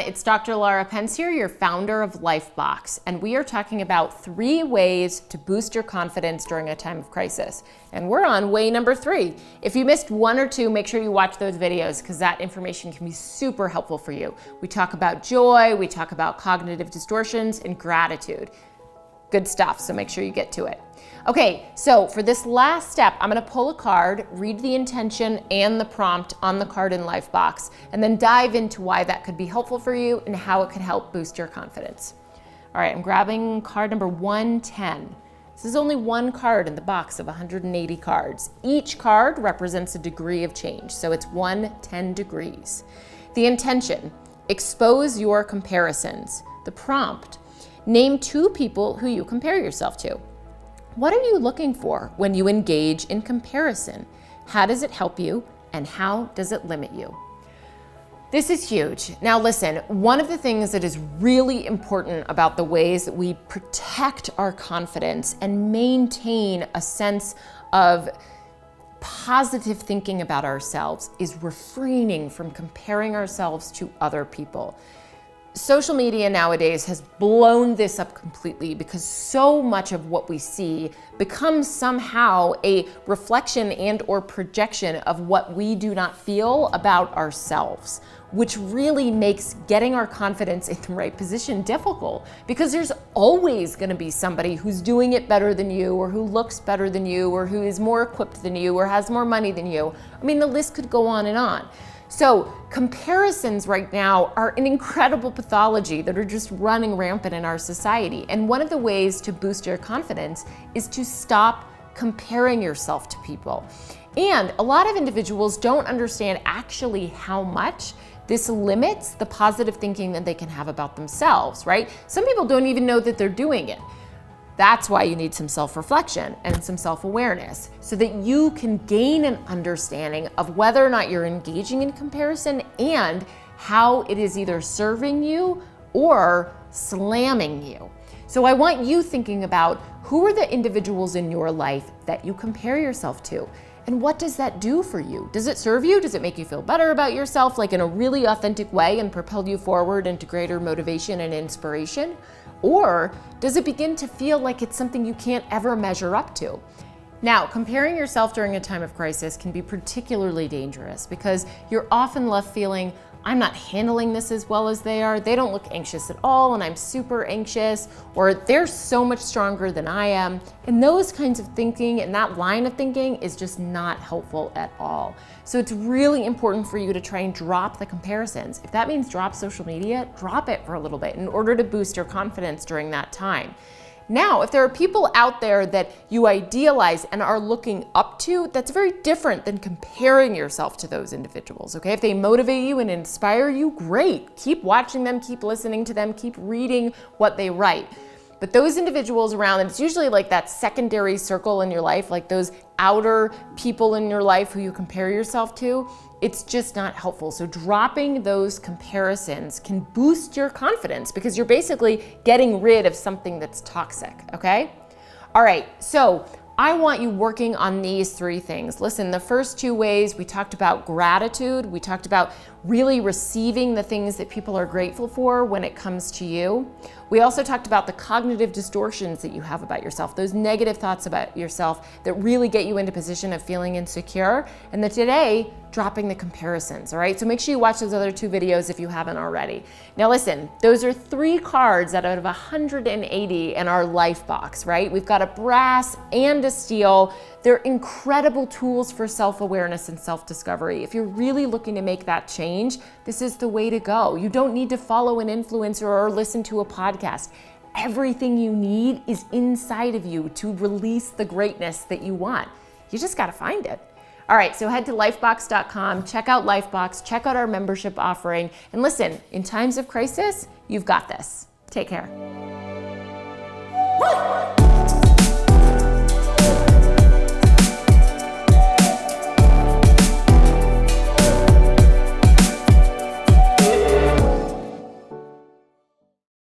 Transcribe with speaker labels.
Speaker 1: it's Dr. Laura Pence here, your founder of LIGHFBOX, and we are talking about 3 ways to boost your confidence during a time of crisis. And we're on way number 3. If you missed 1 or 2, make sure you watch those videos because that information can be super helpful for you. We talk about joy, we talk about cognitive distortions, and gratitude. Good stuff, so make sure you get to it. Okay, so for this last step, I'm gonna pull a card, read the intention and the prompt on the card in LIGHFBOX, and then dive into why that could be helpful for you and how it could help boost your confidence. All right, I'm grabbing card number 110. This is only one card in the box of 180 cards. Each card represents a degree of change, so it's 110 degrees. The intention, expose your comparisons. The prompt, name 2 people who you compare yourself to. What are you looking for when you engage in comparison? How does it help you and how does it limit you? This is huge. Now listen, one of the things that is really important about the ways that we protect our confidence and maintain a sense of positive thinking about ourselves is refraining from comparing ourselves to other people. Social media nowadays has blown this up completely because so much of what we see becomes somehow a reflection and or projection of what we do not feel about ourselves, which really makes getting our confidence in the right position difficult because there's always going to be somebody who's doing it better than you or who looks better than you or who is more equipped than you or has more money than you. I mean, the list could go on and on. So comparisons right now are an incredible pathology that are just running rampant in our society. And one of the ways to boost your confidence is to stop comparing yourself to people. And a lot of individuals don't understand actually how much this limits the positive thinking that they can have about themselves, right? Some people don't even know that they're doing it. That's why you need some self-reflection and some self-awareness so that you can gain an understanding of whether or not you're engaging in comparison and how it is either serving you or slamming you. So I want you thinking about who are the individuals in your life that you compare yourself to and what does that do for you? Does it serve you? Does it make you feel better about yourself, like in a really authentic way and propel you forward into greater motivation and inspiration? Or does it begin to feel like it's something you can't ever measure up to? Now, comparing yourself during a time of crisis can be particularly dangerous because you're often left feeling, I'm not handling this as well as they are. They don't look anxious at all and I'm super anxious, or they're so much stronger than I am. And those kinds of thinking and that line of thinking is just not helpful at all. So it's really important for you to try and drop the comparisons. If that means drop social media, drop it for a little bit in order to boost your confidence during that time. Now, if there are people out there that you idealize and are looking up to, that's very different than comparing yourself to those individuals, okay? If they motivate you and inspire you, great. Keep watching them, keep listening to them, keep reading what they write. But those individuals around, and it's usually like that secondary circle in your life, like those outer people in your life who you compare yourself to, it's just not helpful. So dropping those comparisons can boost your confidence because you're basically getting rid of something that's toxic, okay? All right, so I want you working on these 3 things. Listen, the first 2 ways, we talked about gratitude. We talked about really receiving the things that people are grateful for when it comes to you. We also talked about the cognitive distortions that you have about yourself, those negative thoughts about yourself that really get you into a position of feeling insecure. And then today, dropping the comparisons, all right? So make sure you watch those other 2 videos if you haven't already. Now listen, those are 3 cards out of 180 in our LIGHFBOX, right? We've got a brass and a steel. They're incredible tools for self-awareness and self-discovery. If you're really looking to make that change, this is the way to go. You don't need to follow an influencer or listen to a podcast. Everything you need is inside of you to release the greatness that you want. You just gotta find it. All right, so head to LIGHFBOX.com, check out LIGHFBOX, check out our membership offering, and listen, in times of crisis, you've got this. Take care. Woo!